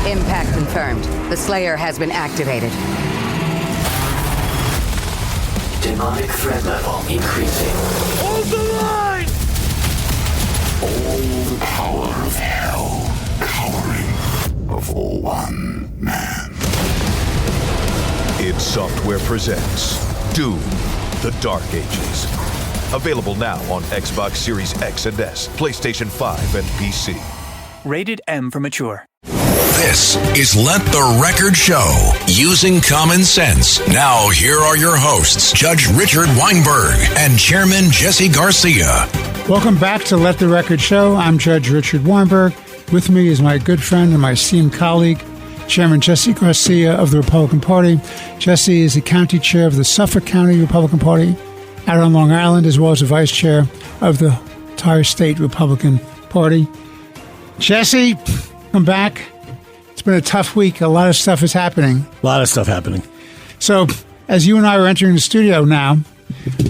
Impact confirmed. The Slayer has been activated. Demonic threat level increasing. Hold the line! All the power of hell cowering before one man. id Software presents Doom, The Dark Ages. Available now on Xbox Series X and S, PlayStation 5, and PC. Rated M for mature. This is Let the Record Show, using common sense. Now, here are your hosts, Judge Richard Weinberg and Chairman Jesse Garcia. Welcome back to Let the Record Show. I'm Judge Richard Weinberg. With me is my good friend and my esteemed colleague, Chairman Jesse Garcia of the Republican Party. Jesse is the county chair of the Suffolk County Republican Party out on Long Island, as well as the vice chair of the entire state Republican Party. Jesse, come back. It's been a tough week. A lot of stuff is happening. A lot of stuff happening. So, as you and I are entering the studio now,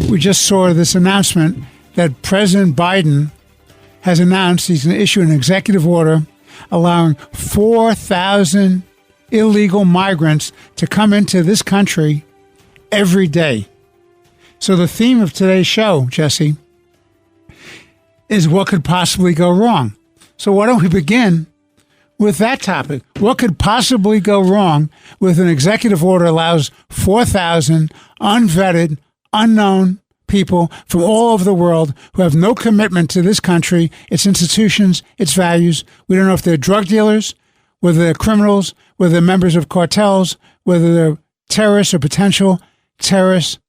we just saw this announcement that President Biden has announced he's going to issue an executive order allowing 4,000 illegal migrants to come into this country every day. So the theme of today's show, Jesse, is what could possibly go wrong. So why don't we begin with that topic? What could possibly go wrong with an executive order that allows 4,000 unvetted, unknown people from all over the world who have no commitment to this country, its institutions, its values? We don't know if they're drug dealers, whether they're criminals, whether they're members of cartels, whether they're terrorists or potential terrorists.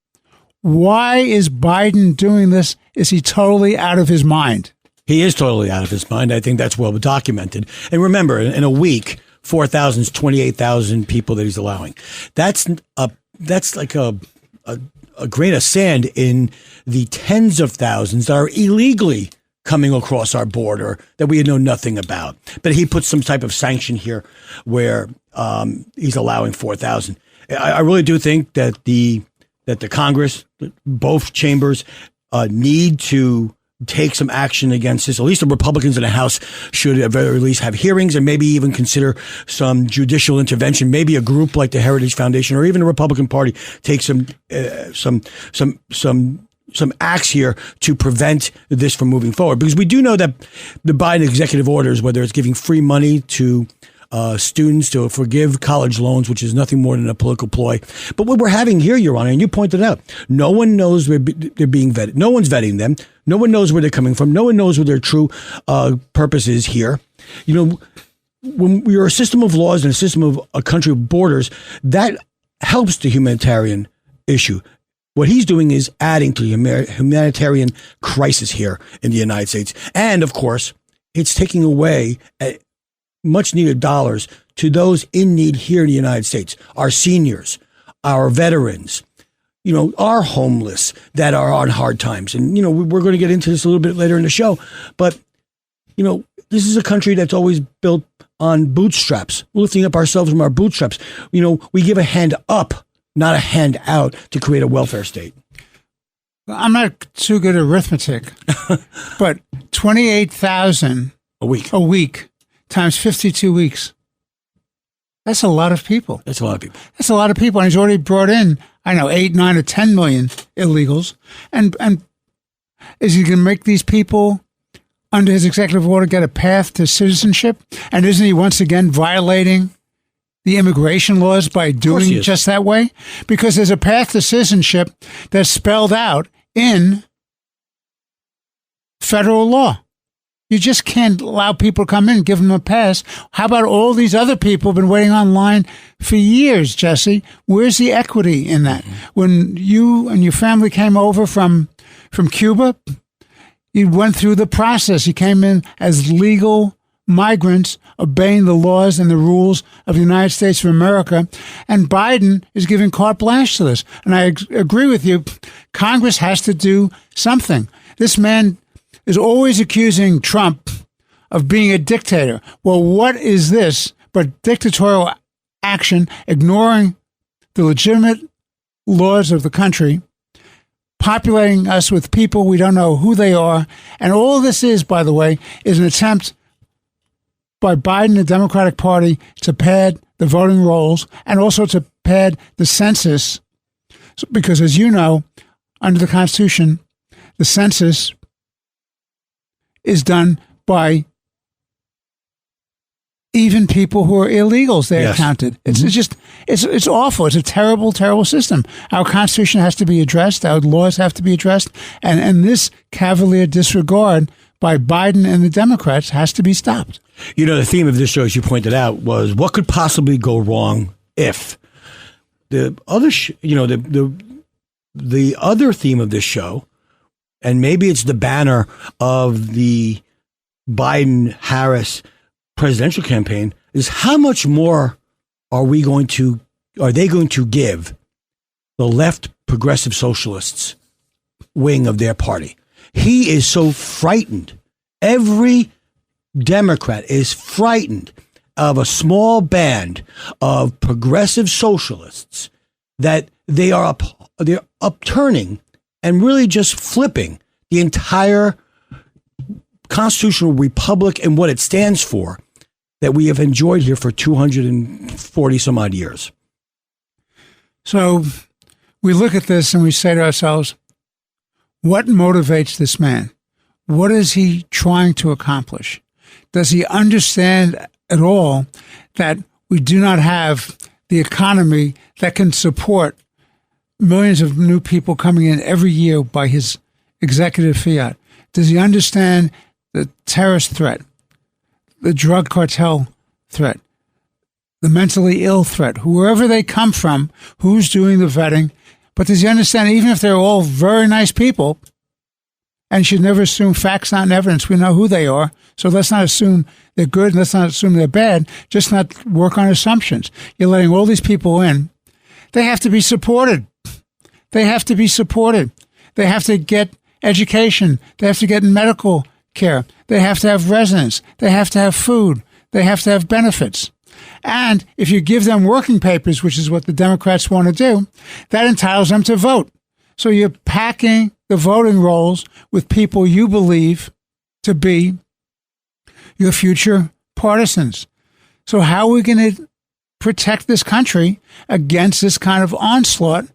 Why is Biden doing this? Is he totally out of his mind? He is totally out of his mind. I think that's well documented. And remember, in a week, 4,000 is 28,000 people that he's allowing. That's like a grain of sand in the tens of thousands that are illegally coming across our border that we know nothing about. But he puts some type of sanction here where he's allowing 4,000. I really do think that the Congress, both chambers, need to take some action against this. At least the Republicans in the House should at the very least have hearings and maybe even consider some judicial intervention. Maybe a group like the Heritage Foundation or even the Republican Party take some acts here to prevent this from moving forward. Because we do know that the Biden executive orders, whether it's giving free money to students to forgive college loans, which is nothing more than a political ploy. But what we're having here, Your Honor, and you pointed out, no one knows they're being vetted. No one's vetting them. No one knows where they're coming from. No one knows what their true purpose is here. You know, when we are a system of laws and a system of a country of borders, that helps the humanitarian issue. What he's doing is adding to the humanitarian crisis here in the United States. And, of course, it's taking away much needed dollars to those in need here in the United States, our seniors, our veterans, you know, our homeless that are on hard times. And, you know, we're going to get into this a little bit later in the show, but, you know, this is a country that's always built on bootstraps, lifting up ourselves from our bootstraps. You know, we give a hand up, not a hand out to create a welfare state. I'm not too good at arithmetic, but 28,000 a week times 52 weeks. That's a lot of people. That's a lot of people. That's a lot of people. And he's already brought in, 8, 9, or 10 million illegals. And is he going to make these people, under his executive order, get a path to citizenship? And isn't he once again violating the immigration laws by doing it just that way? Because there's a path to citizenship that's spelled out in federal law. You just can't allow people to come in and give them a pass. How about all these other people who've been waiting online for years, Jesse? Where's the equity in that? When you and your family came over from Cuba, you went through the process. You came in as legal migrants, obeying the laws and the rules of the United States of America. And Biden is giving carte blanche to this. And I agree with you. Congress has to do something. This man is always accusing Trump of being a dictator. Well, what is this but dictatorial action, ignoring the legitimate laws of the country, populating us with people we don't know who they are? And all this is, by the way, is an attempt by Biden, the Democratic Party, to pad the voting rolls and also to pad the census. Because as you know, under the Constitution, the census is done by even people who are illegals. They're counted. It's awful. It's a terrible, terrible system. Our Constitution has to be addressed. Our laws have to be addressed. And this cavalier disregard by Biden and the Democrats has to be stopped. You know, the theme of this show, as you pointed out, was what could possibly go wrong if the other, the other theme of this show, and maybe it's the banner of the Biden-Harris presidential campaign, is how much more are they going to give the left progressive socialists wing of their party? He is so frightened. Every Democrat is frightened of a small band of progressive socialists that they're upturning and really just flipping the entire constitutional republic and what it stands for that we have enjoyed here for 240 some odd years. So we look at this and we say to ourselves, what motivates this man? What is he trying to accomplish? Does he understand at all that we do not have the economy that can support millions of new people coming in every year by his executive fiat? Does he understand the terrorist threat, the drug cartel threat, the mentally ill threat, wherever they come from, who's doing the vetting? But does he understand, even if they're all very nice people, and should never assume facts, not evidence, we know who they are, so let's not assume they're good, let's not assume they're bad, just not work on assumptions. You're letting all these people in. They have to be supported. They have to be supported. They have to get education. They have to get medical care. They have to have residence. They have to have food. They have to have benefits. And if you give them working papers, which is what the Democrats want to do, that entitles them to vote. So you're packing the voting rolls with people you believe to be your future partisans. So how are we going to protect this country against this kind of onslaught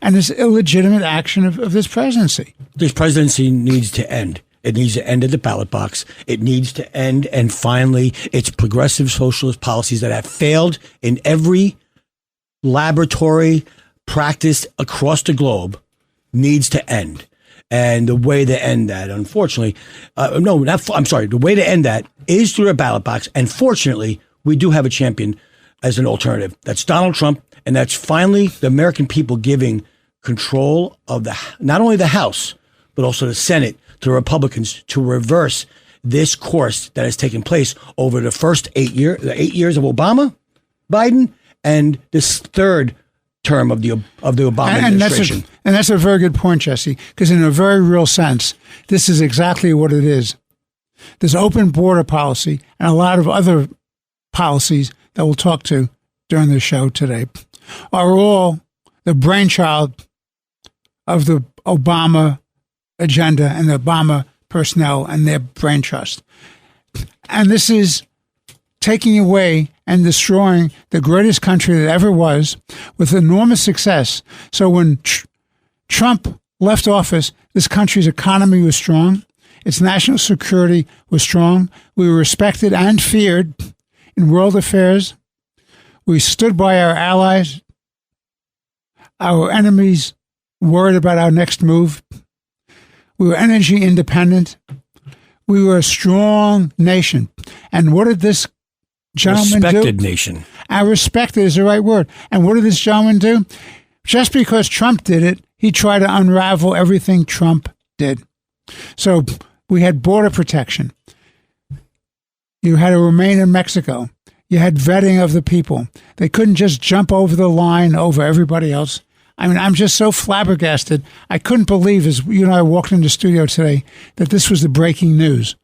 and this illegitimate action of this presidency? This presidency needs to end. It needs to end at the ballot box. It needs to end, and finally, its progressive socialist policies that have failed in every laboratory practiced across the globe needs to end. And the way to end that, unfortunately, the way to end that is through a ballot box. And fortunately, we do have a champion as an alternative. That's Donald Trump. And that's finally the American people giving control of not only the House, but also the Senate to Republicans to reverse this course that has taken place over the first 8 years of Obama, Biden, and this third term of the Obama administration. And that's a very good point, Jesse, because in a very real sense, this is exactly what it is. This open border policy and a lot of other policies that we'll talk to during the show today are all the brainchild of the Obama agenda and the Obama personnel and their brain trust. And this is taking away and destroying the greatest country that ever was with enormous success. So when Trump left office, this country's economy was strong. Its national security was strong. We were respected and feared in world affairs. We stood by our allies. Our enemies worried about our next move. We were energy independent. We were a strong nation. And what did this gentleman do? Respected nation. Respected is the right word. And what did this gentleman do? Just because Trump did it, he tried to unravel everything Trump did. So we had border protection. You had to remain in Mexico. You had vetting of the people. They couldn't just jump over the line over everybody else. I mean, I'm just so flabbergasted. I couldn't believe, as you and I walked into the studio today, that this was the breaking news.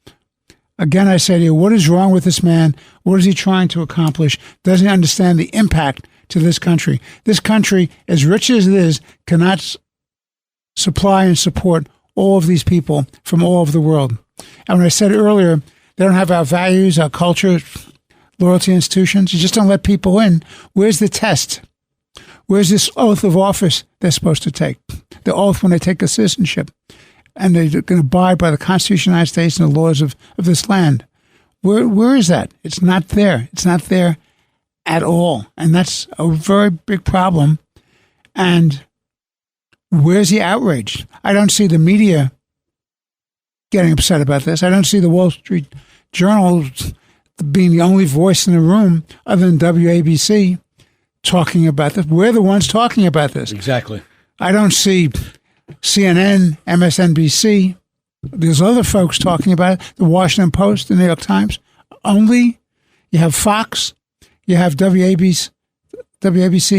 Again, I say to you, what is wrong with this man? What is he trying to accomplish? Doesn't he understand the impact to this country? This country, as rich as it is, cannot supply and support all of these people from all over the world. And when I said earlier They don't have our values, our culture, loyalty institutions. You just don't let people in. Where's the test? Where's this oath of office they're supposed to take? The oath when they take a citizenship. And they're going to abide by the Constitution of the United States and the laws of this land. Where is that? It's not there. It's not there at all. And that's a very big problem. And where's the outrage? I don't see the media getting upset about this. I don't see the Wall Street Journal being the only voice in the room other than WABC talking about this. We're the ones talking about this. Exactly. I don't see CNN, MSNBC, there's other folks talking about it, the Washington Post, the New York Times. Only you have Fox, you have WABC,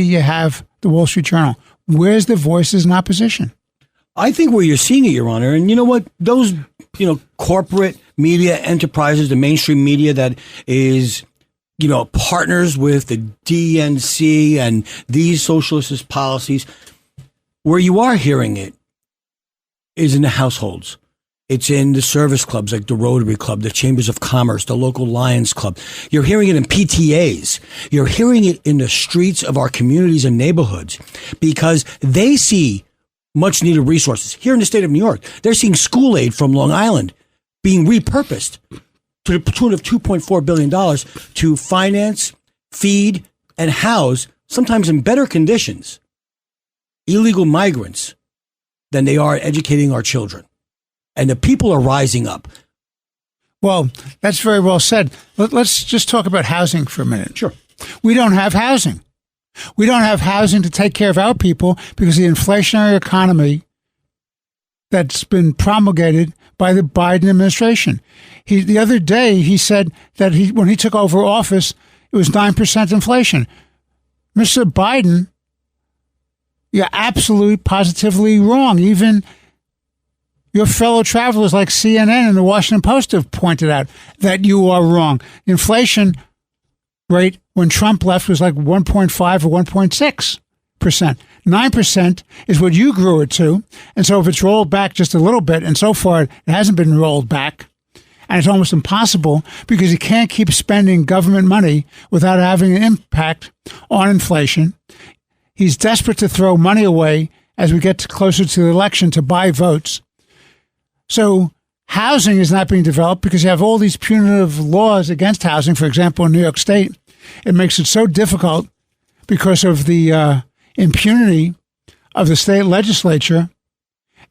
you have the Wall Street Journal. Where's the voices in opposition? I think where you're seeing it, Your Honor, and you know what? Those, corporate media enterprises, the mainstream media that is, partners with the DNC and these socialist policies, where you are hearing it is in the households. It's in the service clubs like the Rotary Club, the Chambers of Commerce, the local Lions Club. You're hearing it in PTAs. You're hearing it in the streets of our communities and neighborhoods because they see much needed resources. Here in the state of New York, they're seeing school aid from Long Island being repurposed to the tune of $2.4 billion to finance, feed, and house, sometimes in better conditions, illegal migrants than they are educating our children. And the people are rising up. Well, that's very well said. Let's just talk about housing for a minute. Sure. We don't have housing. We don't have housing to take care of our people because of the inflationary economy that's been promulgated by the Biden administration. The other day, he said that when he took over office, it was 9% inflation. Mr. Biden, you're absolutely, positively wrong. Even your fellow travelers like CNN and the Washington Post have pointed out that you are wrong. The inflation rate when Trump left was like 1.5 or 1.6%. 9% is what you grew it to. And so if it's rolled back just a little bit, and so far it hasn't been rolled back, and it's almost impossible because you can't keep spending government money without having an impact on inflation. He's desperate to throw money away as we get closer to the election to buy votes. So housing is not being developed because you have all these punitive laws against housing. For example, in New York State, it makes it so difficult because of the impunity of the state legislature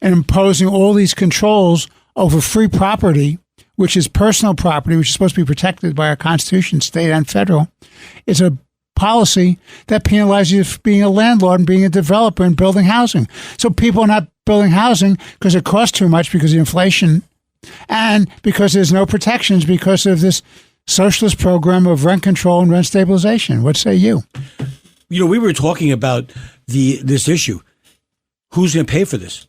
and imposing all these controls over free property, which is personal property, which is supposed to be protected by our Constitution, state and federal. It's a policy that penalizes you for being a landlord and being a developer and building housing. So people are not building housing because it costs too much because of inflation and because there's no protections because of this socialist program of rent control and rent stabilization. What say you? We were talking about this issue. Who's going to pay for this?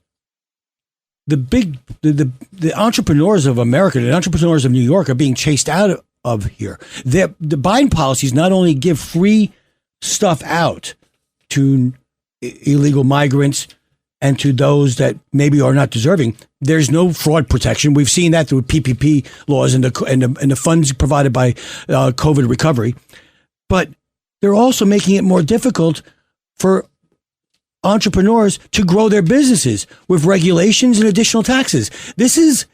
The entrepreneurs of America, the entrepreneurs of New York are being chased out of here. The Biden policies not only give free stuff out to illegal migrants and to those that maybe are not deserving. There's no fraud protection. We've seen that through PPP laws and the funds provided by COVID recovery. But they're also making it more difficult for entrepreneurs to grow their businesses with regulations and additional taxes. This is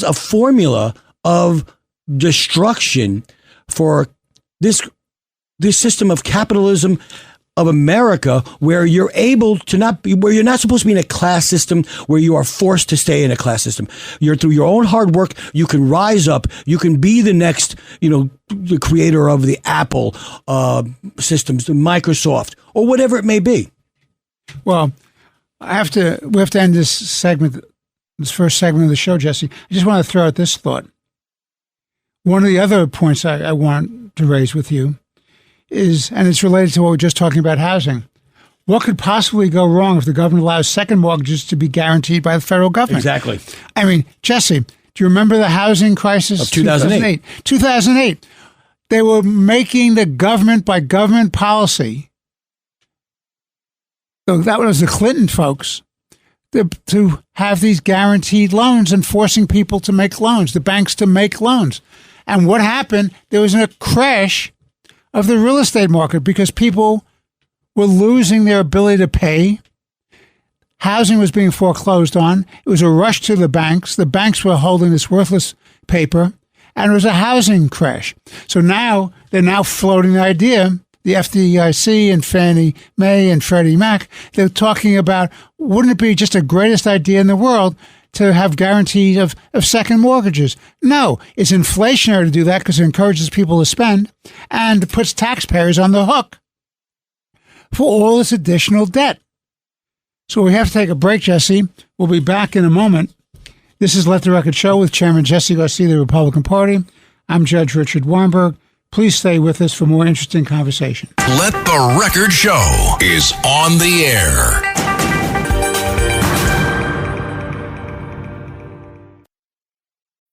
a formula of destruction for this system of capitalism of America, where you're not supposed to be in a class system, where you are forced to stay in a class system. You're through your own hard work, you can rise up, you can be the next, the creator of the Apple systems, the Microsoft, or whatever it may be. Well, we have to end this first segment of the show, Jesse. I just want to throw out this thought. One of the other points I want to raise with you is, and it's related to what we're just talking about housing. What could possibly go wrong if the government allows second mortgages to be guaranteed by the federal government? Exactly. I mean, Jesse, do you remember the housing crisis of 2008? 2008. They were making the government by government policy. So that was the Clinton folks. to have these guaranteed loans and forcing people to make loans, the banks to make loans. And what happened? There was a crash of the real estate market because people were losing their ability to pay. Housing was being foreclosed on. It was a rush to the banks. The banks were holding this worthless paper, and it was a housing crash. So now they're now floating the idea, the FDIC and Fannie Mae and Freddie Mac, they're talking about, wouldn't it be just the greatest idea in the world to have guarantees of second mortgages? No, it's inflationary to do that because it encourages people to spend and puts taxpayers on the hook for all this additional debt. So we have to take a break, Jesse. We'll be back in a moment. This is Let the Record Show with Chairman Jesse Garcia, the Republican Party. I'm Judge Richard Weinberg. Please stay with us for more interesting conversation. Let the Record Show is on the air.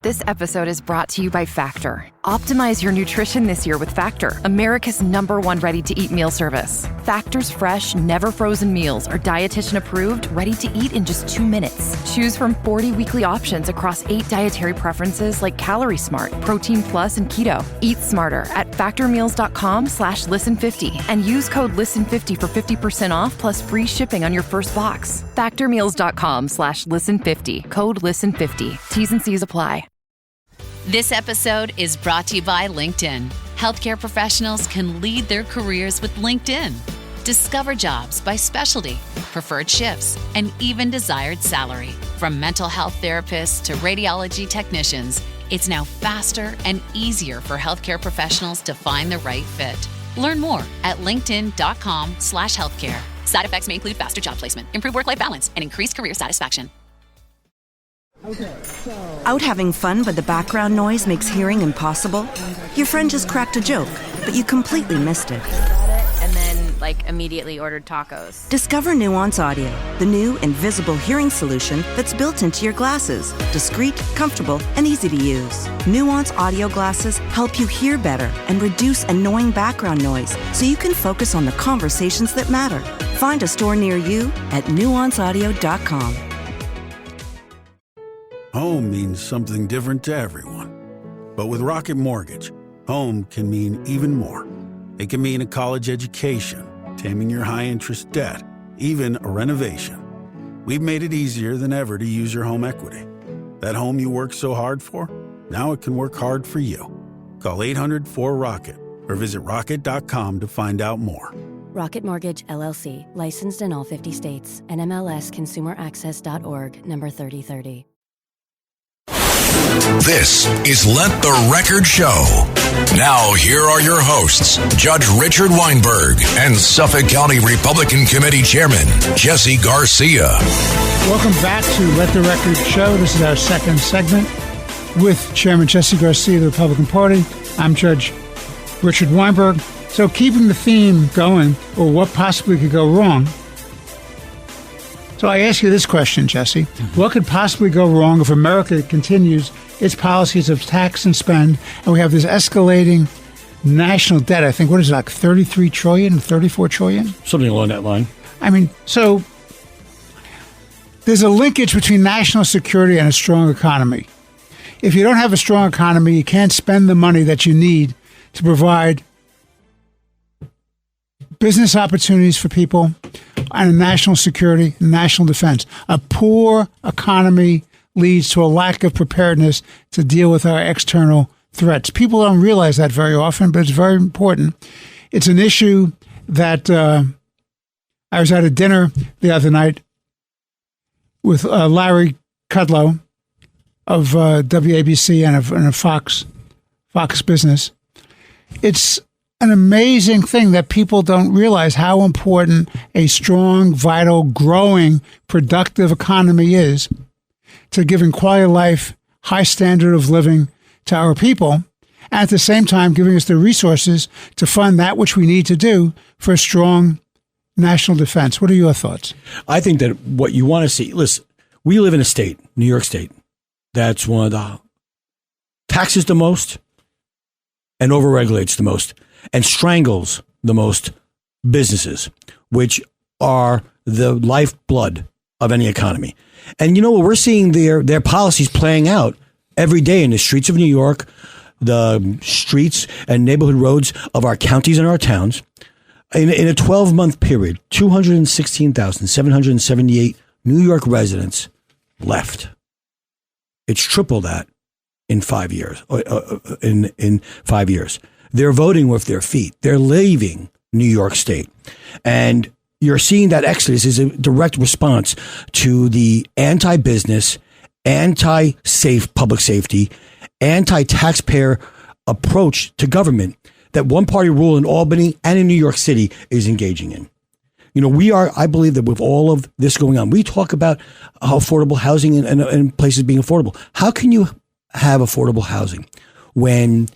This episode is brought to you by Factor. Optimize your nutrition this year with Factor, America's #1 ready-to-eat meal service. Factor's fresh, never frozen meals are dietitian approved, ready to eat in just 2 minutes. Choose from 40 weekly options across 8 dietary preferences like Calorie Smart, Protein Plus, and Keto. Eat smarter at factormeals.com/listen50 and use code listen50 for 50% off plus free shipping on your first box. Factormeals.com/listen50, code listen50. T's and C's apply. This episode is brought to you by LinkedIn. Healthcare professionals can lead their careers with LinkedIn. Discover jobs by specialty, preferred shifts, and even desired salary. From mental health therapists to radiology technicians, it's now faster and easier for healthcare professionals to find the right fit. Learn more at linkedin.com/healthcare. Side effects may include faster job placement, improved work-life balance, and increased career satisfaction. Out having fun, but the background noise makes hearing impossible? Your friend just cracked a joke, but you completely missed it. And then, immediately ordered tacos. Discover Nuance Audio, the new invisible hearing solution that's built into your glasses. Discreet, comfortable, and easy to use. Nuance Audio glasses help you hear better and reduce annoying background noise so you can focus on the conversations that matter. Find a store near you at nuanceaudio.com. Home means something different to everyone. But with Rocket Mortgage, home can mean even more. It can mean a college education, taming your high-interest debt, even a renovation. We've made it easier than ever to use your home equity. That home you worked so hard for, now it can work hard for you. Call 800-4ROCKET or visit rocket.com to find out more. Rocket Mortgage, LLC, licensed in all 50 states, NMLSconsumeraccess.org, number 3030. This is Let the Record Show. Now, here are your hosts, Judge Richard Weinberg and Suffolk County Republican Committee Chairman Jesse Garcia. Welcome back to Let the Record Show. This is our second segment with Chairman Jesse Garcia of the Republican Party. I'm Judge Richard Weinberg. So keeping the theme going, or what possibly could go wrong. So I ask you this question, Jesse. What could possibly go wrong if America continues its policies of tax and spend, and we have this escalating national debt? I think, what is it, 33 trillion, 34 trillion? Something along that line. So there's a linkage between national security and a strong economy. If you don't have a strong economy, you can't spend the money that you need to provide business opportunities for people and national security and national defense. A poor economy leads to a lack of preparedness to deal with our external threats. People don't realize that very often, but it's very important. It's an issue that I was at a dinner the other night with Larry Kudlow of WABC and of Fox Business. It's an amazing thing that people don't realize how important a strong, vital, growing, productive economy is to giving quality of life, high standard of living to our people, and at the same time giving us the resources to fund that which we need to do for a strong national defense. What are your thoughts? I think that what you want to see, listen, we live in a state, New York State, that's one of the taxes the most and overregulates the most and strangles the most businesses, which are the lifeblood of any economy. And you know what? We're seeing their policies playing out every day in the streets of New York, the streets and neighborhood roads of our counties and our towns. In a 12-month period, 216,778 New York residents left. It's triple that in 5 years. In 5 years, they're voting with their feet. They're leaving New York State, and you're seeing that exodus is a direct response to the anti-business, anti-safe public safety, anti-taxpayer approach to government that one-party rule in Albany and in New York City is engaging in. You know, I believe that with all of this going on, we talk about affordable housing and places being affordable. How can you have affordable housing when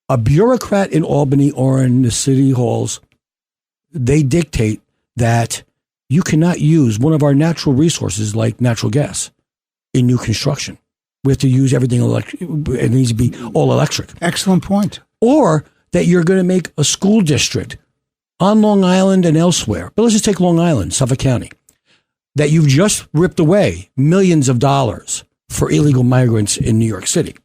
a bureaucrat in Albany or in the city halls, they dictate that you cannot use one of our natural resources like natural gas in new construction? We have to use everything electric. It needs to be all electric. Excellent point. Or that you're going to make a school district on Long Island and elsewhere. But let's just take Long Island, Suffolk County, that you've just ripped away millions of dollars for illegal migrants in New York City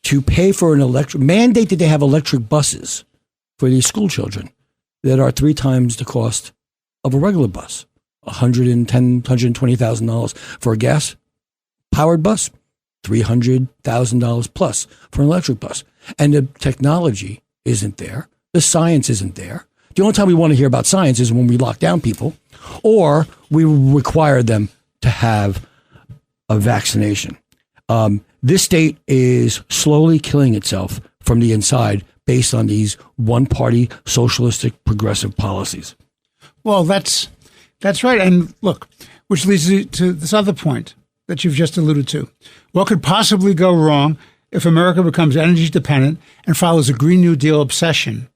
to pay for an mandate that they have electric buses for these school children that are 3 times the cost of a regular bus, $110,000, $120,000 for a gas-powered bus, $300,000 plus for an electric bus. And the technology isn't there. The science isn't there. The only time we want to hear about science is when we lock down people or we require them to have a vaccination. This state is slowly killing itself from the inside based on these one-party socialistic progressive policies. Well, that's right. And look, which leads to this other point that you've just alluded to. What could possibly go wrong if America becomes energy dependent and follows a Green New Deal obsession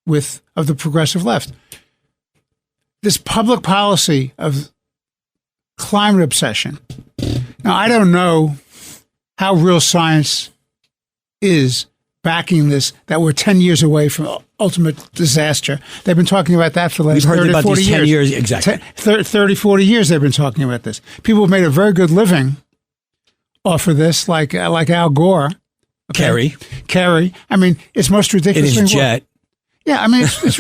of the progressive left? This public policy of climate obsession. Now, I don't know how real science is backing this, that we're 10 years away from ultimate disaster. They've been talking about that for the last 30, 40 years. 10 years, exactly. 30, 40 years they've been talking about this. People have made a very good living off of this, like Al Gore. Okay? Kerry. I mean, it's most ridiculous. In his jet. Yeah, I mean, it's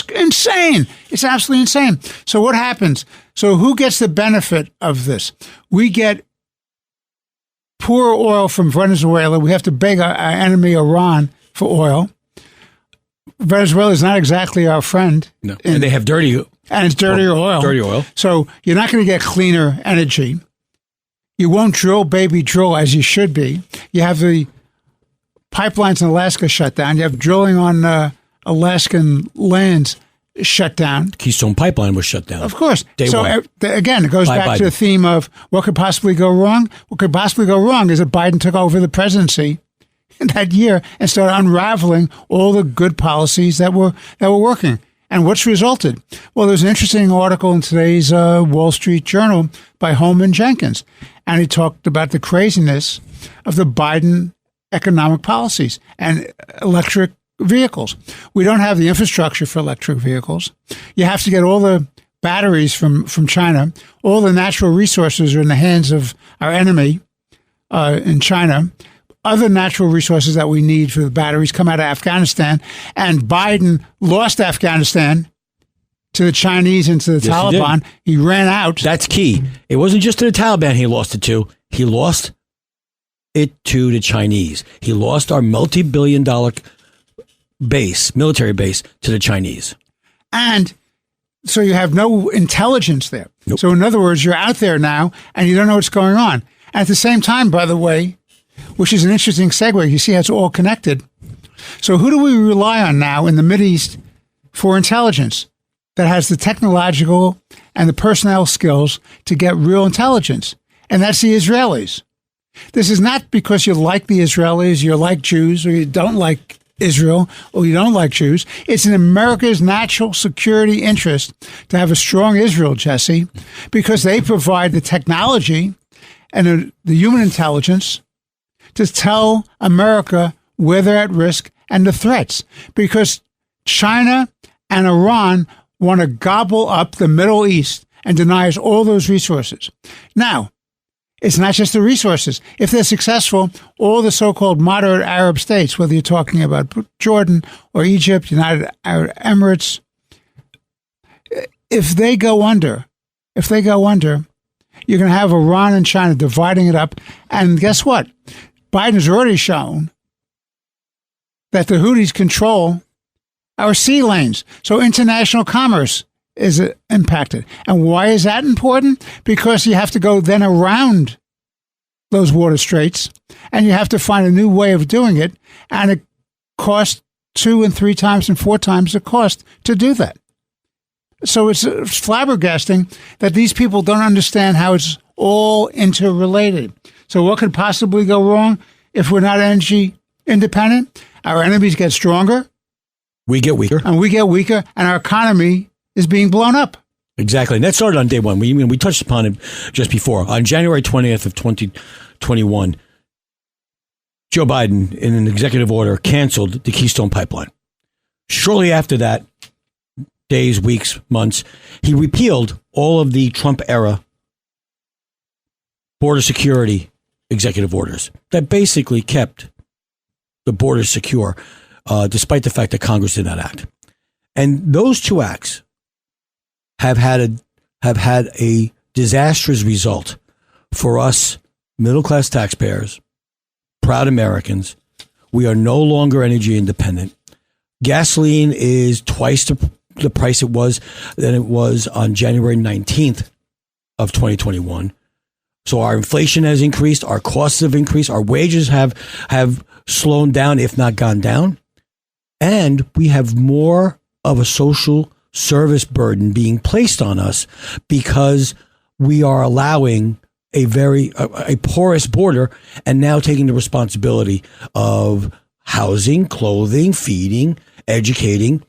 insane. It's absolutely insane. So what happens? So who gets the benefit of this? We get poor oil from Venezuela. We have to beg our enemy Iran for oil. Venezuela is not exactly our friend. No, and they have dirty. And it's dirtier oil. Dirty oil. So you're not going to get cleaner energy. You won't drill, baby, drill as you should be. You have the pipelines in Alaska shut down. You have drilling on Alaskan lands shut down. Keystone Pipeline was shut down. Of course. Day one. Again, it goes back to the theme of what could possibly go wrong. What could possibly go wrong is that Biden took over the presidency in that year and started unraveling all the good policies that were working. And what's resulted? Well, there's an interesting article in today's Wall Street Journal by Holman Jenkins, and he talked about the craziness of the Biden economic policies and electric vehicles. We don't have the infrastructure for electric vehicles. You have to get all the batteries from China. All the natural resources are in the hands of our enemy in China. Other natural resources that we need for the batteries come out of Afghanistan. And Biden lost Afghanistan to the Chinese and to the Taliban. He ran out. That's key. It wasn't just to the Taliban he lost it to. He lost it to the Chinese. He lost our multi-billion-dollar military base to the Chinese. And so you have no intelligence there. Nope. So in other words, you're out there now and you don't know what's going on. And at the same time, by the way, which is an interesting segue, you see how it's all connected. So who do we rely on now in the Mideast for intelligence that has the technological and the personnel skills to get real intelligence? And that's the Israelis. This is not because you like the Israelis, you like Jews, or you don't like Israel, or you don't like Jews. It's in America's natural security interest to have a strong Israel, Jesse, because they provide the technology and the human intelligence to tell America where they're at risk and the threats. Because China and Iran want to gobble up the Middle East and deny us all those resources. Now, it's not just the resources. If they're successful, all the so-called moderate Arab states, whether you're talking about Jordan or Egypt, United Arab Emirates, if they go under, you're going to have Iran and China dividing it up. And guess what? Biden has already shown that the Houthis control our sea lanes. So international commerce is impacted. And why is that important? Because you have to go then around those water straits, and you have to find a new way of doing it, and it costs 2 and 3 times and 4 times the cost to do that. So it's flabbergasting that these people don't understand how it's all interrelated. So what could possibly go wrong if we're not energy independent? Our enemies get stronger. We get weaker. And we get weaker, and our economy is being blown up. Exactly. And that started on day one. We touched upon it just before. On January 20th of 2021, Joe Biden, in an executive order, canceled the Keystone Pipeline. Shortly after that, days, weeks, months, he repealed all of the Trump-era border security executive orders that basically kept the borders secure, despite the fact that Congress did not act. And those 2 acts have had a disastrous result for us middle-class taxpayers, proud Americans. We are no longer energy independent. Gasoline is twice the price it was on January 19th of 2021. So our inflation has increased, our costs have increased, our wages have slowed down, if not gone down. And we have more of a social service burden being placed on us because we are allowing a porous border and now taking the responsibility of housing, clothing, feeding, educating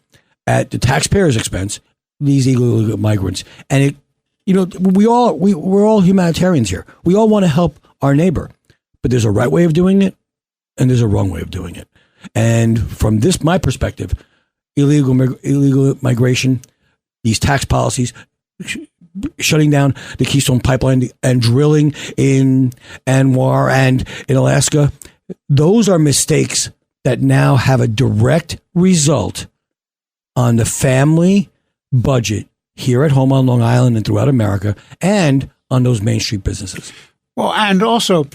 at the taxpayer's expense these illegal migrants. And we're all humanitarians here. We all want to help our neighbor, but there's a right way of doing it and there's a wrong way of doing it. And from my perspective, illegal migration, these tax policies, shutting down the Keystone Pipeline and drilling in Anwar and in Alaska, those are mistakes that now have a direct result on the family budget here at home on Long Island and throughout America, and on those Main Street businesses. Well, and also,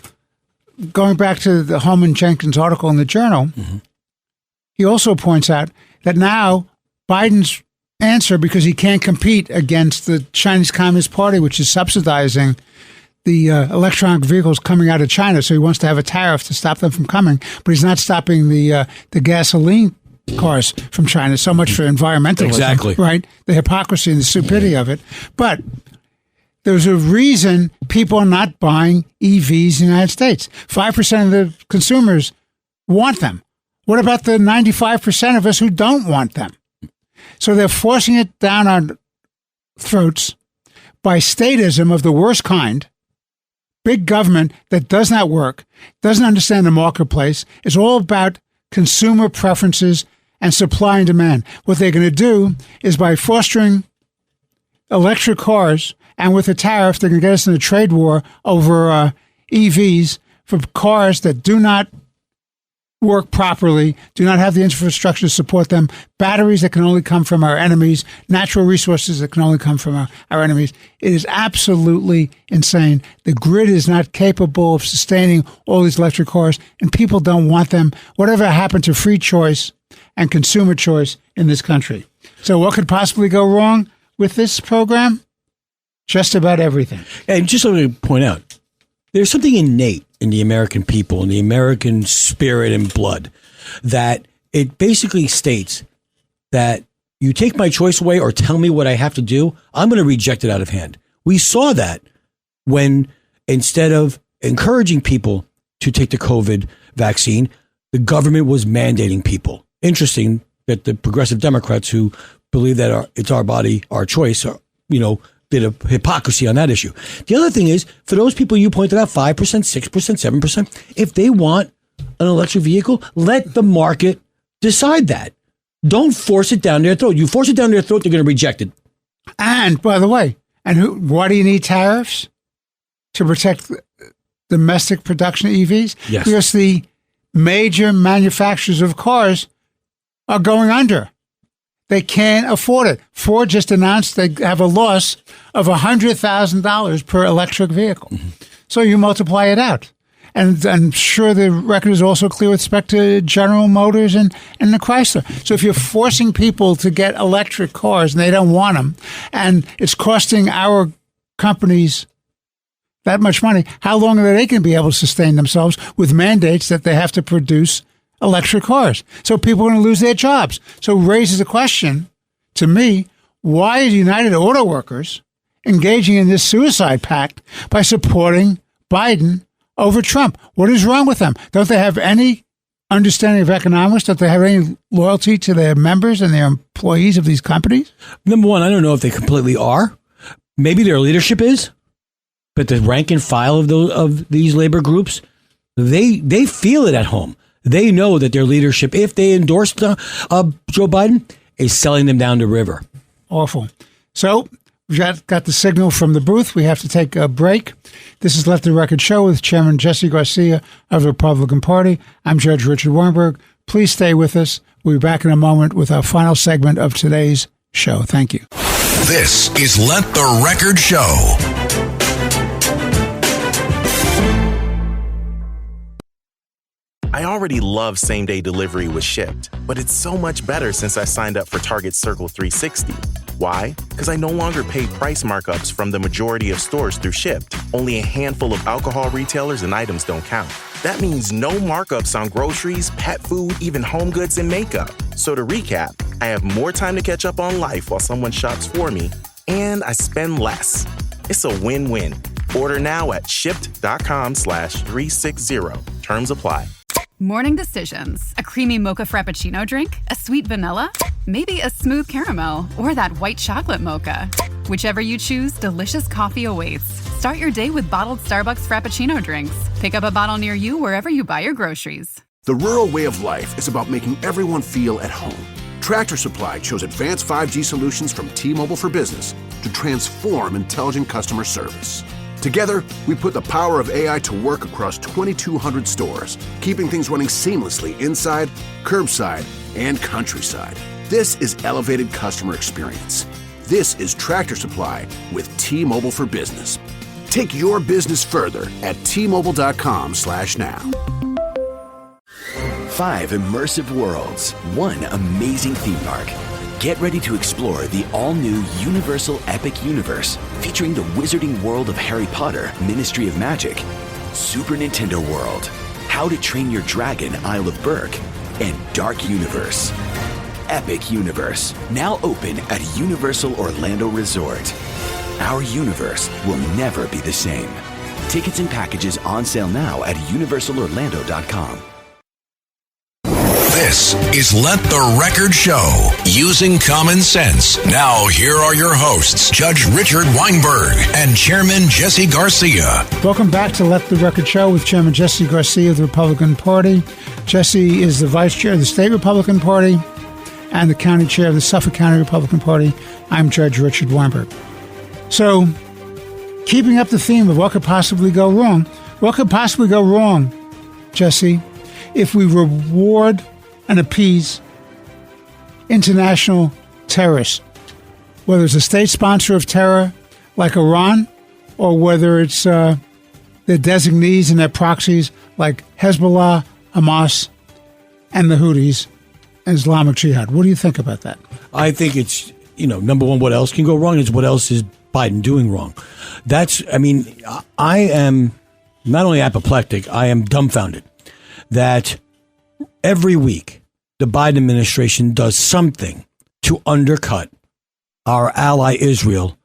going back to the Holman Jenkins article in the Journal, he also points out that now Biden's answer, because he can't compete against the Chinese Communist Party, which is subsidizing the electronic vehicles coming out of China, so he wants to have a tariff to stop them from coming, but he's not stopping the gasoline cars from China. So much for environmentalism. Exactly. Right? The hypocrisy and the stupidity of it. But there's a reason people are not buying EVs in the United States. 5% of the consumers want them. What about the 95% of us who don't want them? So they're forcing it down our throats by statism of the worst kind, big government that does not work, doesn't understand the marketplace. It's all about consumer preferences and supply and demand. What they're going to do is, by fostering electric cars and with a tariff, they're going to get us in a trade war over EVs for cars that do not work properly, do not have the infrastructure to support them, batteries that can only come from our enemies, natural resources that can only come from our enemies. It is absolutely insane. The grid is not capable of sustaining all these electric cars, and people don't want them. Whatever happened to free choice and consumer choice in this country? So what could possibly go wrong with this program? Just about everything. And just let me point out, there's something innate in the American people, in the American spirit and blood, that it basically states that you take my choice away or tell me what I have to do, I'm going to reject it out of hand. We saw that when, instead of encouraging people to take the COVID vaccine, the government was mandating people. Interesting that the progressive Democrats, who believe that it's our body, our choice, did a hypocrisy on that issue. The other thing is, for those people you pointed out, 5%, 6%, 7%, if they want an electric vehicle, let the market decide that. Don't force it down their throat. You force it down their throat, they're going to reject it. And, by the way, And why do you need tariffs? To protect domestic production of EVs? Yes. Because the major manufacturers of cars are going under. They can't afford it. Ford just announced they have a loss of $100,000 per electric vehicle. Mm-hmm. So you multiply it out. And I'm sure the record is also clear with respect to General Motors and the Chrysler. So if you're forcing people to get electric cars and they don't want them, and it's costing our companies that much money, how long are they going to be able to sustain themselves with mandates that they have to produce electric cars? So people are going to lose their jobs. So it raises the question to me, why is United Auto Workers engaging in this suicide pact by supporting Biden over Trump? What is wrong with them? Don't they have any understanding of economics? Don't they have any loyalty to their members and their employees of these companies? Number one, I don't know if they completely are. Maybe their leadership is, but the rank and file of these labor groups, they feel it at home. They know that their leadership, if they endorsed Joe Biden, is selling them down the river. Awful. So we've got the signal from the booth. We have to take a break. This is Let the Record Show with Chairman Jesse Garcia of the Republican Party. I'm Judge Richard Weinberg. Please stay with us. We'll be back in a moment with our final segment of today's show. Thank you. This is Let the Record Show. I already love same-day delivery with Shipt, but it's so much better since I signed up for Target Circle 360. Why? Because I no longer pay price markups from the majority of stores through Shipt. Only a handful of alcohol retailers and items don't count. That means no markups on groceries, pet food, even home goods and makeup. So to recap, I have more time to catch up on life while someone shops for me, and I spend less. It's a win-win. Order now at shipt.com/360. Terms apply. Morning decisions. A creamy mocha frappuccino drink? A sweet vanilla? Maybe a smooth caramel? Or that white chocolate mocha? Whichever you choose, delicious coffee awaits. Start your day with bottled Starbucks Frappuccino drinks. Pick up a bottle near you wherever you buy your groceries. The rural way of life is about making everyone feel at home. Tractor Supply chose advanced 5G solutions from T-Mobile for Business to transform intelligent customer service. Together, we put the power of AI to work across 2,200 stores, keeping things running seamlessly inside, curbside, and countryside. This is elevated customer experience. This is Tractor Supply with T-Mobile for Business. Take your business further at T-Mobile.com/now. 5 immersive worlds, 1 amazing theme park. Get ready to explore the all-new Universal Epic Universe, featuring the wizarding world of Harry Potter, Ministry of Magic, Super Nintendo World, How to Train Your Dragon, Isle of Berk, and Dark Universe. Epic Universe, now open at Universal Orlando Resort. Our universe will never be the same. Tickets and packages on sale now at universalorlando.com. This is Let the Record Show, using common sense. Now, here are your hosts, Judge Richard Weinberg and Chairman Jesse Garcia. Welcome back to Let the Record Show with Chairman Jesse Garcia of the Republican Party. Jesse is the Vice Chair of the State Republican Party and the County Chair of the Suffolk County Republican Party. I'm Judge Richard Weinberg. So, keeping up the theme of what could possibly go wrong, what could possibly go wrong, Jesse, if we reward and appease international terrorists, whether it's a state sponsor of terror like Iran, or whether it's their designees and their proxies like Hezbollah, Hamas, and the Houthis, Islamic Jihad. What do you think about that? I think it's, number one, what else can go wrong is what else is Biden doing wrong. I am not only apoplectic, I am dumbfounded that every week the Biden administration does something to undercut our ally Israel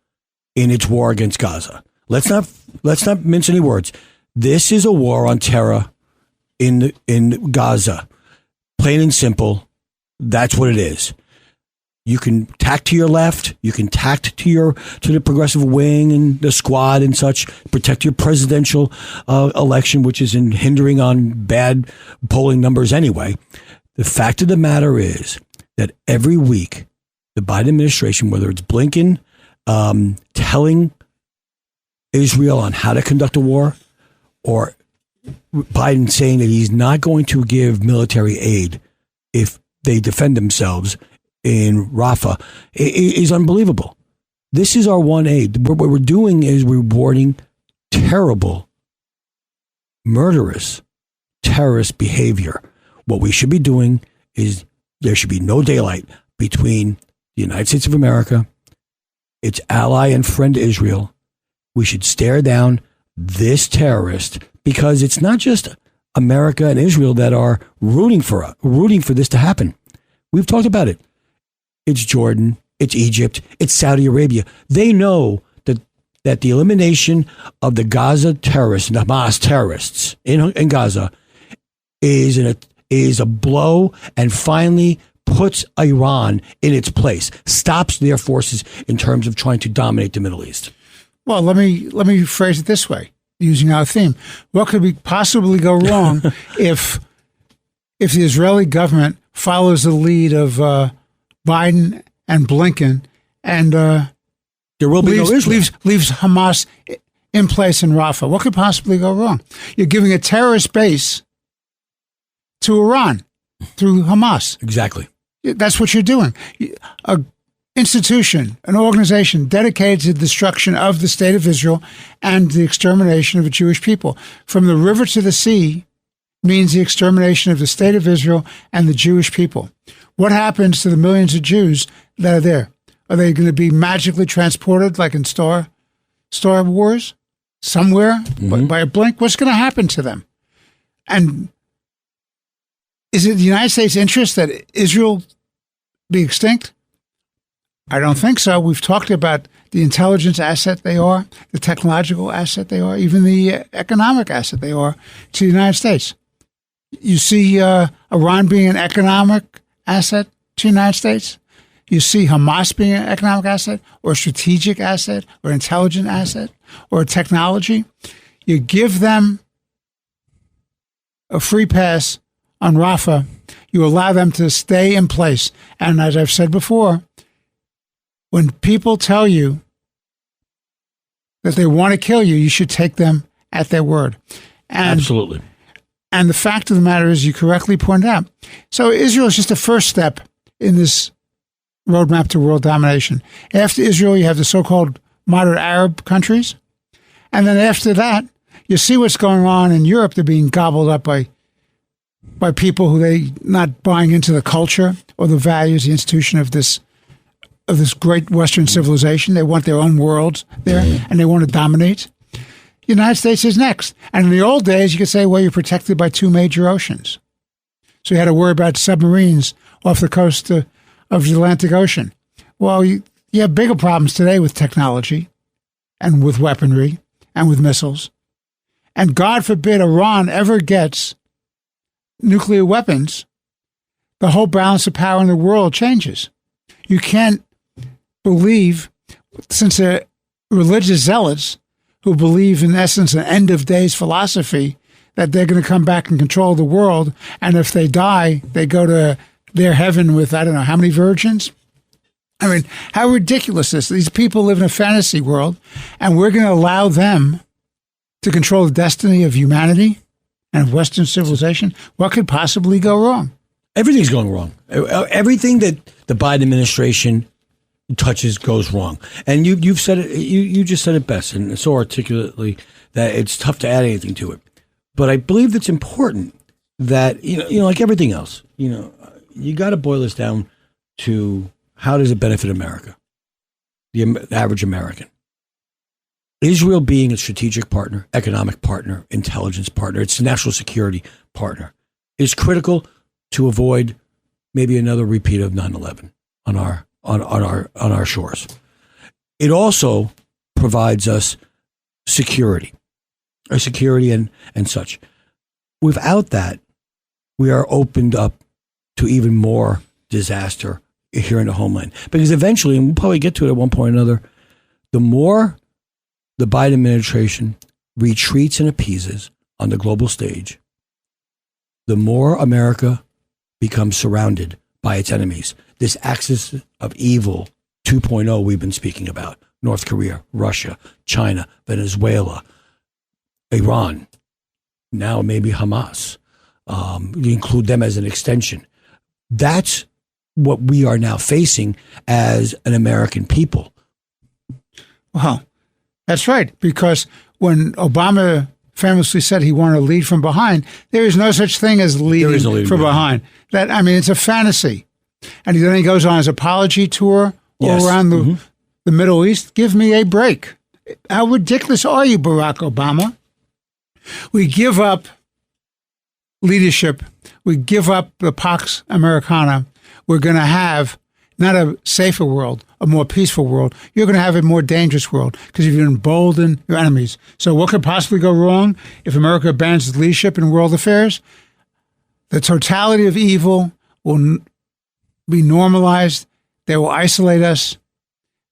in its war against Gaza. Let's not mince any words. This is a war on terror in Gaza. Plain and simple, that's what it is. You can tack to your left, you can tack to the progressive wing and the squad and such, protect your presidential election, which is hindering on bad polling numbers anyway. The fact of the matter is that every week, the Biden administration, whether it's Blinken telling Israel on how to conduct a war, or Biden saying that he's not going to give military aid if they defend themselves in Rafah, is unbelievable. This is our one aid. What we're doing is rewarding terrible, murderous, terrorist behavior. What we should be doing is there should be no daylight between the United States of America, its ally and friend Israel. We should stare down this terrorist, because it's not just America and Israel that are rooting for this to happen. We've talked about it. It's Jordan, it's Egypt, it's Saudi Arabia. They know that the elimination of the Gaza terrorists, the Hamas terrorists in Gaza, is a blow, and finally puts Iran in its place, stops their forces in terms of trying to dominate the Middle East. Well, let me phrase it this way, using our theme. What could possibly go wrong if the Israeli government follows the lead of Biden and Blinken and there will be leaves Hamas in place in Rafah? What could possibly go wrong? You're giving a terrorist base to Iran through Hamas. Exactly. That's what you're doing. A institution, an organization dedicated to the destruction of the state of Israel and the extermination of the Jewish people. From the river to the sea means the extermination of the state of Israel and the Jewish people. What happens to the millions of Jews that are there? Are they going to be magically transported like in Star Wars somewhere by a blink? What's going to happen to them? And is it the United States' interest that Israel be extinct? I don't think so. We've talked about the intelligence asset they are, the technological asset they are, even the economic asset they are to the United States. You see Iran being an economic asset to the United States. You see Hamas being an economic asset or a strategic asset or intelligent asset or technology. You give them a free pass on Rafah. You allow them to stay in place. And as I've said before, when people tell you that they want to kill you, you should take them at their word. Absolutely. And the fact of the matter is, you correctly pointed out, so Israel is just the first step in this roadmap to world domination. After Israel, you have the so-called moderate Arab countries. And then after that, you see what's going on in Europe. They're being gobbled up by people who they not buying into the culture or the values, the institution of this great Western civilization. They want their own world there, and they want to dominate. The United States is next. And in the old days, you could say, well, you're protected by two major oceans. So you had to worry about submarines off the coast of the Atlantic Ocean. Well, you have bigger problems today with technology and with weaponry and with missiles. And God forbid Iran ever gets nuclear weapons, the whole balance of power in the world changes. You can't believe, since they're religious zealots who believe in essence an end of days philosophy, that they're going to come back and control the world, and if they die, they go to their heaven with, I don't know, how many virgins? I mean, how ridiculous is this? These people live in a fantasy world, and we're going to allow them to control the destiny of humanity and of Western civilization? What could possibly go wrong? Everything's going wrong. Everything that the Biden administration touches goes wrong. And you've said it. You just said it best, and so articulately that it's tough to add anything to it. But I believe it's important that you know, like everything else, you got to boil this down to how does it benefit America, the average American. Israel being a strategic partner, economic partner, intelligence partner, it's a national security partner, is critical to avoid maybe another repeat of 9/11 on our shores. It also provides us security and such. Without that, we are opened up to even more disaster here in the homeland. Because eventually, and we'll probably get to it at one point or another, the more the Biden administration retreats and appeases on the global stage, the more America becomes surrounded by its enemies. This axis of evil 2.0 we've been speaking about North Korea, Russia, China, Venezuela, Iran, now maybe Hamas. You include them as an extension. That's what we are now facing as an American people. Well, that's right, because when Obama famously said he wanted to lead from behind, there is no such thing as leading from behind. It's a fantasy. And then he goes on his apology tour all around the Middle East. Give me a break. How ridiculous are you, Barack Obama? We give up leadership. We give up the Pax Americana. We're going to have not a safer world, a more peaceful world. You're going to have a more dangerous world because you've emboldened your enemies. So what could possibly go wrong if America abandons its leadership in world affairs? The totality of evil will be normalized. They will isolate us.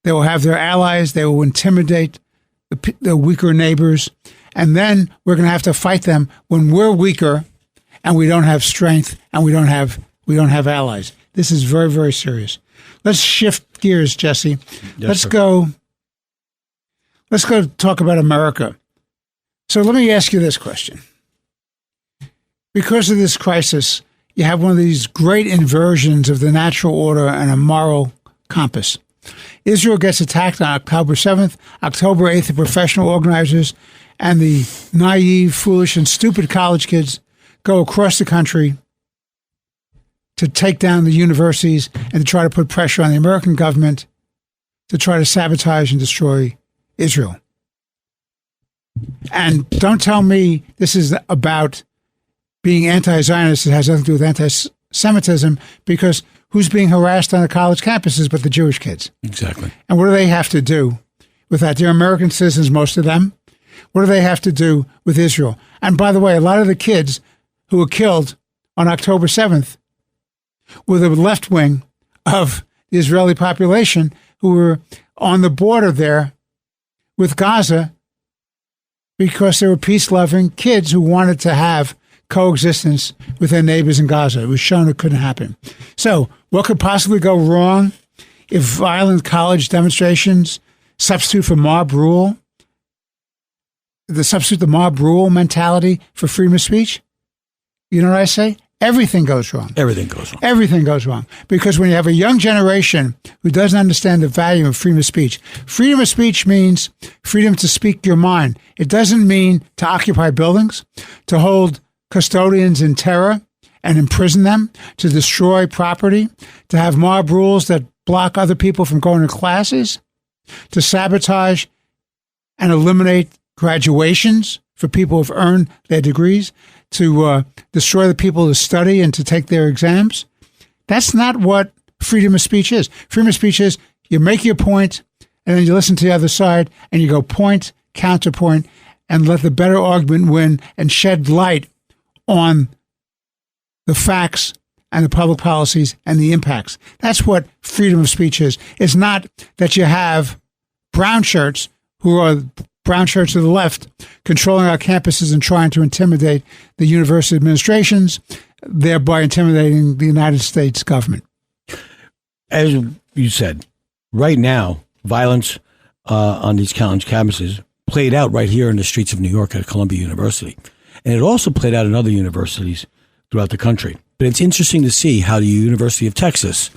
They will have their allies. They will intimidate the weaker neighbors. And then we're going to have to fight them when we're weaker and we don't have strength and we don't have allies. This is very, very serious. Let's shift gears, Jesse. Let's go talk about America. So let me ask you this question. Because of this crisis, you have one of these great inversions of the natural order and a moral compass. Israel gets attacked on October 7th. October 8th, the professional organizers and the naive, foolish, and stupid college kids go across the country to take down the universities and to try to put pressure on the American government to try to sabotage and destroy Israel. And don't tell me this is about being anti-Zionist. It has nothing to do with anti-Semitism, because who's being harassed on the college campuses but the Jewish kids? Exactly. And what do they have to do with that? They're American citizens, most of them. What do they have to do with Israel? And by the way, a lot of the kids who were killed on October 7th were the left wing of the Israeli population who were on the border there with Gaza because they were peace-loving kids who wanted to have coexistence with their neighbors in Gaza. It was shown it couldn't happen. So what could possibly go wrong if violent college demonstrations substitute for mob rule? Substitute the mob rule mentality for freedom of speech? You know what I say? Everything goes wrong. Everything goes wrong. Everything goes wrong. Because when you have a young generation who doesn't understand the value of freedom of speech means freedom to speak your mind. It doesn't mean to occupy buildings, to hold custodians in terror and imprison them, to destroy property, to have mob rules that block other people from going to classes, to sabotage and eliminate graduations for people who've earned their degrees, to destroy the people who study and to take their exams. That's not what freedom of speech is. Freedom of speech is you make your point and then you listen to the other side and you go point, counterpoint, and let the better argument win and shed light on the facts and the public policies and the impacts. That's what freedom of speech is. It's not that you have brown shirts who are brown shirts to the left controlling our campuses and trying to intimidate the university administrations, thereby intimidating the United States government. As you said, right now, violence on these college campuses played out right here in the streets of New York at Columbia University. And it also played out in other universities throughout the country. But it's interesting to see how the University of Texas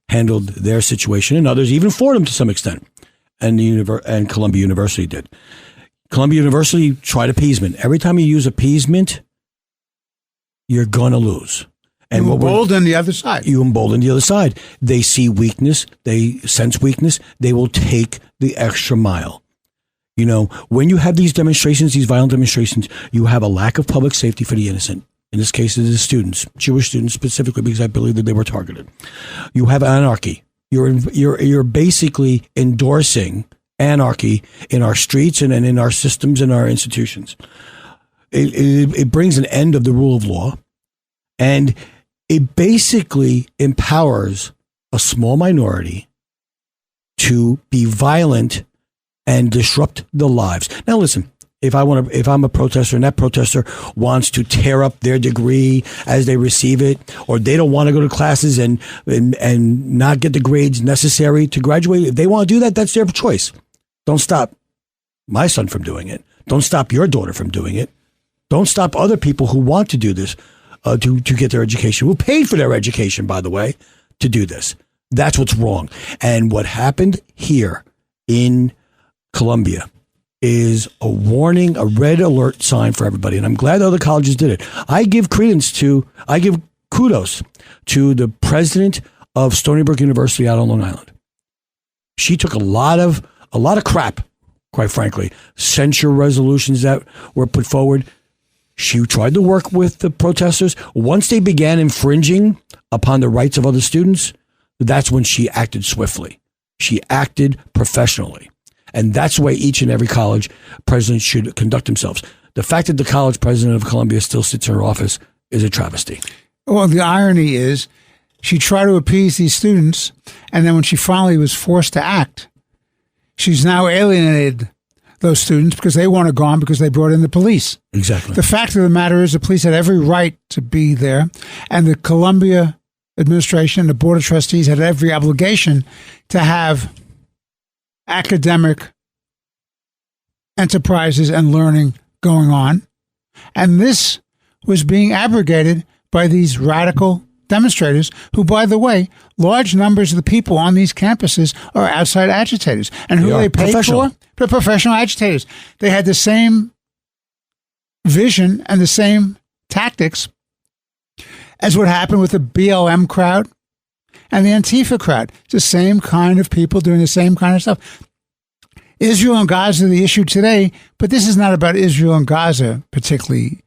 handled their situation, and others, even Fordham to some extent, and Columbia University did. Columbia University tried appeasement. Every time you use appeasement, you're going to lose. And you embolden the other side. You embolden the other side. They see weakness. They sense weakness. They will take the extra mile. You know, when you have these demonstrations, these violent demonstrations, you have a lack of public safety for the innocent. In this case, it is students, Jewish students specifically, because I believe that they were targeted. You have anarchy. You're basically endorsing anarchy in our streets and in our systems and our institutions. It brings an end of the rule of law, and it basically empowers a small minority to be violent and disrupt the lives. Now, listen. If I'm a protester and that protester wants to tear up their degree as they receive it, or they don't want to go to classes and not get the grades necessary to graduate, if they want to do that, that's their choice. Don't stop my son from doing it. Don't stop your daughter from doing it. Don't stop other people who want to do this, to get their education, who paid for their education, by the way, to do this. That's what's wrong. And what happened here in Columbia is a warning, a red alert sign for everybody. And I'm glad other colleges did it. I give kudos to the president of Stony Brook University out on Long Island. She took a lot of crap, quite frankly, censure resolutions that were put forward. She tried to work with the protesters. Once they began infringing upon the rights of other students, that's when she acted swiftly. She acted professionally. And that's the way each and every college president should conduct themselves. The fact that the college president of Columbia still sits in her office is a travesty. Well, the irony is she tried to appease these students, and then when she finally was forced to act, she's now alienated those students because they want to go on because they brought in the police. Exactly. The fact of the matter is the police had every right to be there, and the Columbia administration, the Board of Trustees, had every obligation to have academic enterprises and learning going on. And this was being abrogated by these radical demonstrators who, by the way, large numbers of the people on these campuses are outside agitators. And who they paid for? The professional agitators. They had the same vision and the same tactics as what happened with the BLM crowd and the Antifa crowd. It's the same kind of people doing the same kind of stuff. Israel and Gaza are the issue today, but this is not about Israel and Gaza particularly,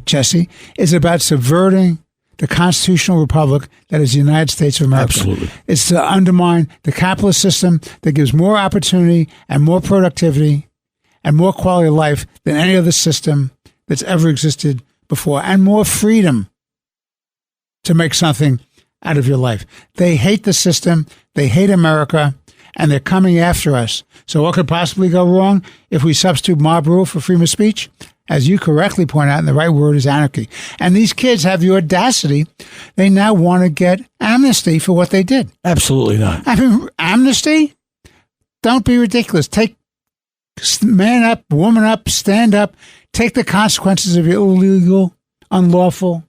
Jesse. It's about subverting the constitutional republic that is the United States of America. Absolutely. It's to undermine the capitalist system that gives more opportunity and more productivity and more quality of life than any other system that's ever existed before, and more freedom to make something out of your life. They hate the system, they hate America, and they're coming after us. So what could possibly go wrong if we substitute mob rule for freedom of speech? As you correctly point out, and the right word is anarchy. And these kids have the audacity. They now want to get amnesty for what they did. Absolutely not. I mean, amnesty? Don't be ridiculous. Man up, woman up, stand up. Take the consequences of your illegal, unlawful,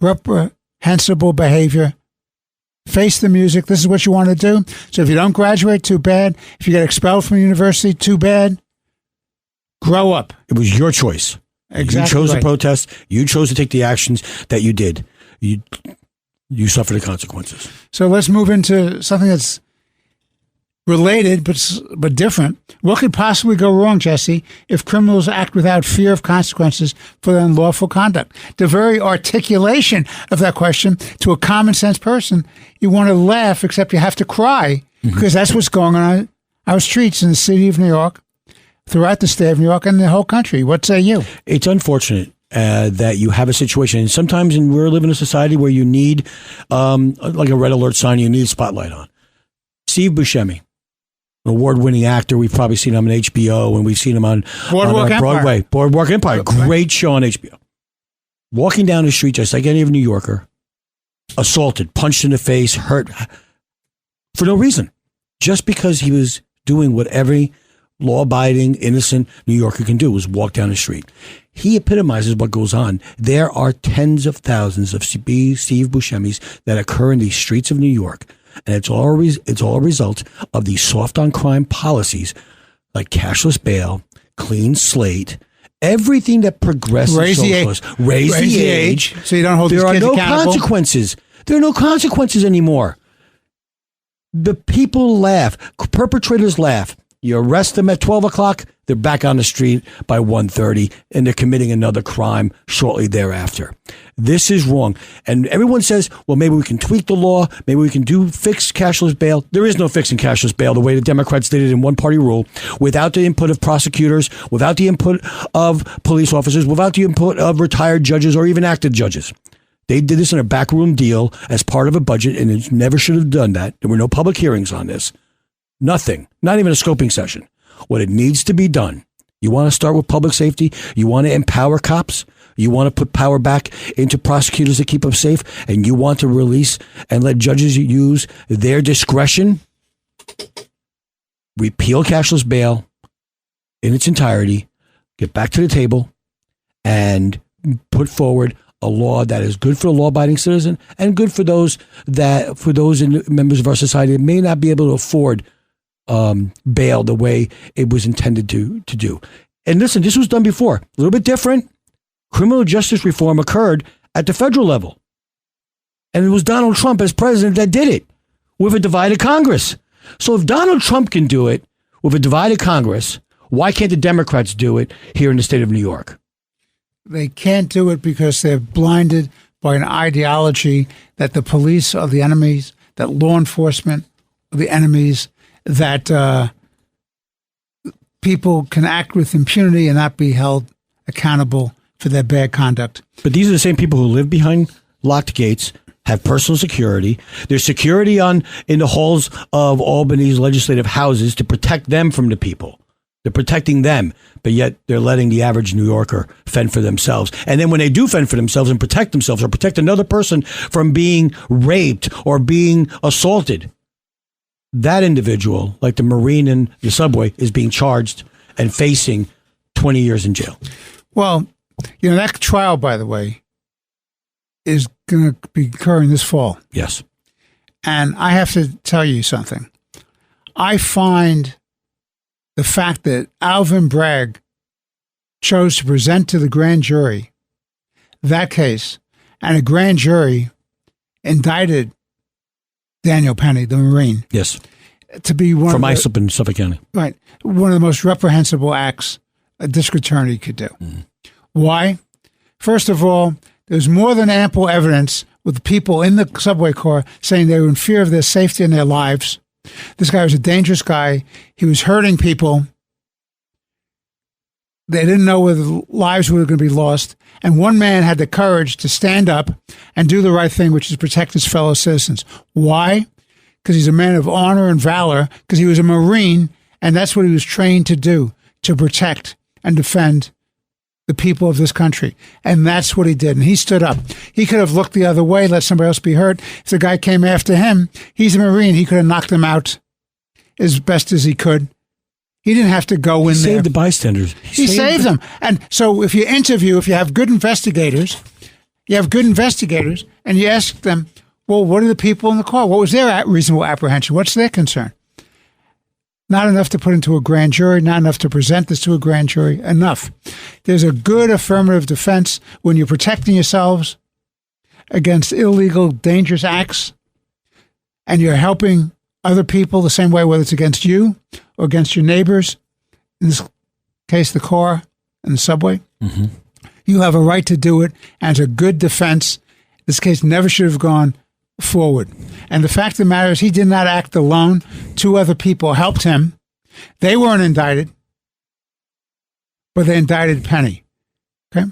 reprehensible behavior. Face the music. This is what you want to do. So if you don't graduate, too bad. If you get expelled from university, too bad. Grow up. It was your choice. Exactly. You chose right. to protest. You chose to take the actions that you did. You suffer the consequences. So let's move into something that's related but different. What could possibly go wrong, Jesse, if criminals act without fear of consequences for their unlawful conduct? The very articulation of that question to a common sense person, you want to laugh, except you have to cry, because that's what's going on our streets in the city of New York, throughout the state of New York, and the whole country. What say you? It's unfortunate that you have a situation, and sometimes we're living in a society where you need like a red alert sign, you need a spotlight on. Steve Buscemi, an award-winning actor. We've probably seen him on HBO, and we've seen him on Broadway. Boardwalk Empire, great show on HBO. Walking down the street just like any New Yorker, assaulted, punched in the face, hurt for no reason, just because he was doing what every law-abiding, innocent New Yorker can do, is walk down the street. He epitomizes what goes on. There are tens of thousands of Steve Buscemis that occur in the streets of New York, and it's all a result of these soft-on-crime policies like cashless bail, clean slate, everything that progresses socialists. Raise the age. So you don't hold these kids accountable. There are no consequences. There are no consequences anymore. The people laugh. Perpetrators laugh. You arrest them at 12 o'clock, they're back on the street by 1:30, and they're committing another crime shortly thereafter. This is wrong. And everyone says, well, maybe we can tweak the law, maybe we can fix cashless bail. There is no fixing cashless bail the way the Democrats did it in one-party rule, without the input of prosecutors, without the input of police officers, without the input of retired judges or even active judges. They did this in a backroom deal as part of a budget, and it never should have done that. There were no public hearings on this. Nothing, not even a scoping session. What it needs to be done. You want to start with public safety? You want to empower cops? You want to put power back into prosecutors to keep them safe? And you want to release and let judges use their discretion? repeal cashless bail in its entirety, get back to the table, and put forward a law that is good for the law-abiding citizen and good for those members of our society that may not be able to afford bail the way it was intended to do. And listen, this was done before. A little bit different. Criminal justice reform occurred at the federal level. And it was Donald Trump as president that did it with a divided Congress. So if Donald Trump can do it with a divided Congress, why can't the Democrats do it here in the state of New York? They can't do it because they're blinded by an ideology that the police are the enemies, that law enforcement are the enemies, that people can act with impunity and not be held accountable for their bad conduct. But these are the same people who live behind locked gates, have personal security. There's security in the halls of Albany's legislative houses to protect them from the people. They're protecting them, but yet they're letting the average New Yorker fend for themselves. And then when they do fend for themselves and protect themselves or protect another person from being raped or being assaulted, that individual, like the Marine in the subway, is being charged and facing 20 years in jail. Well, that trial, by the way, is going to be occurring this fall. Yes. And I have to tell you something. I find the fact that Alvin Bragg chose to present to the grand jury that case, and a grand jury indicted Daniel Penny, the Marine. Yes. To be one from of ISIP in Suffolk County. Right. One of the most reprehensible acts a district attorney could do. Why? First of all, there's more than ample evidence with the people in the subway car saying they were in fear of their safety and their lives. This guy was a dangerous guy. He was hurting people. They didn't know whether lives were going to be lost. And one man had the courage to stand up and do the right thing, which is protect his fellow citizens. Why? Because he's a man of honor and valor, because he was a Marine, and that's what he was trained to do, to protect and defend the people of this country. And that's what he did. And he stood up. He could have looked the other way, let somebody else be hurt. If the guy came after him, he's a Marine. He could have knocked him out as best as he could. He didn't have to go in there. He saved the bystanders. He saved them. And so if you have good investigators, and you ask them, well, what are the people in the car? What was their reasonable apprehension? What's their concern? Not enough to put into a grand jury, not enough to present this to a grand jury, enough. There's a good affirmative defense when you're protecting yourselves against illegal, dangerous acts, and you're helping other people the same way, whether it's against you or against your neighbors, in this case, the car and the subway. Mm-hmm. You have a right to do it, and it's a good defense. This case never should have gone forward. And the fact of the matter is he did not act alone. Two other people helped him. They weren't indicted, but they indicted Penny. Okay?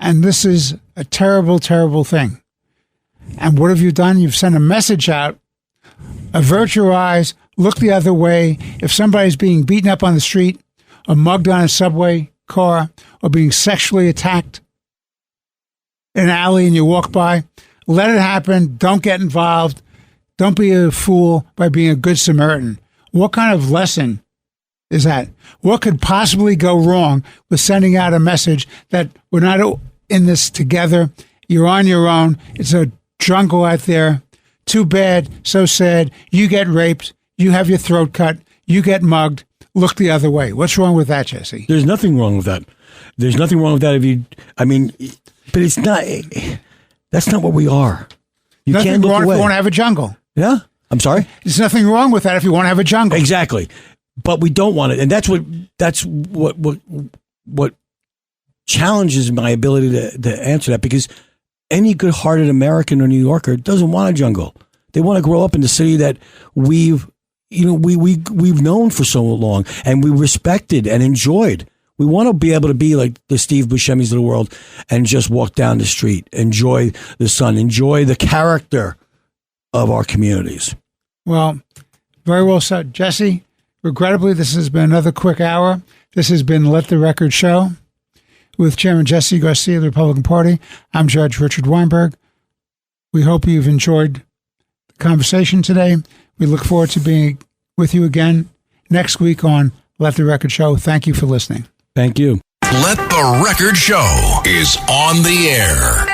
And this is a terrible, terrible thing. And what have you done? You've sent a message out. Avert your eyes. Look the other way. If somebody's being beaten up on the street or mugged on a subway car or being sexually attacked in an alley and you walk by, let it happen. Don't get involved. Don't be a fool by being a good Samaritan. What kind of lesson is that? What could possibly go wrong with sending out a message that we're not in this together? You're on your own. It's a jungle out there. Too bad. So sad. You get raped. You have your throat cut. You get mugged. Look the other way. What's wrong with that, Jesse? There's nothing wrong with that. There's nothing wrong with that but it's not... That's not what we are. You nothing can't look wrong away. if you want to have a jungle. Yeah? I'm sorry? There's nothing wrong with that if you want to have a jungle. Exactly. But we don't want it. And that's what challenges my ability to answer that, because any good-hearted American or New Yorker doesn't want a jungle. They want to grow up in the city that we've known for so long and we respected and enjoyed. We want to be able to be like the Steve Buscemi's of the world and just walk down the street, enjoy the sun, enjoy the character of our communities. Well, very well said. Jesse, regrettably, this has been another quick hour. This has been Let the Record Show with Chairman Jesse Garcia of the Republican Party. I'm Judge Richard Weinberg. We hope you've enjoyed the conversation today. We look forward to being with you again next week on Let the Record Show. Thank you for listening. Thank you. Let the Record Show is on the air.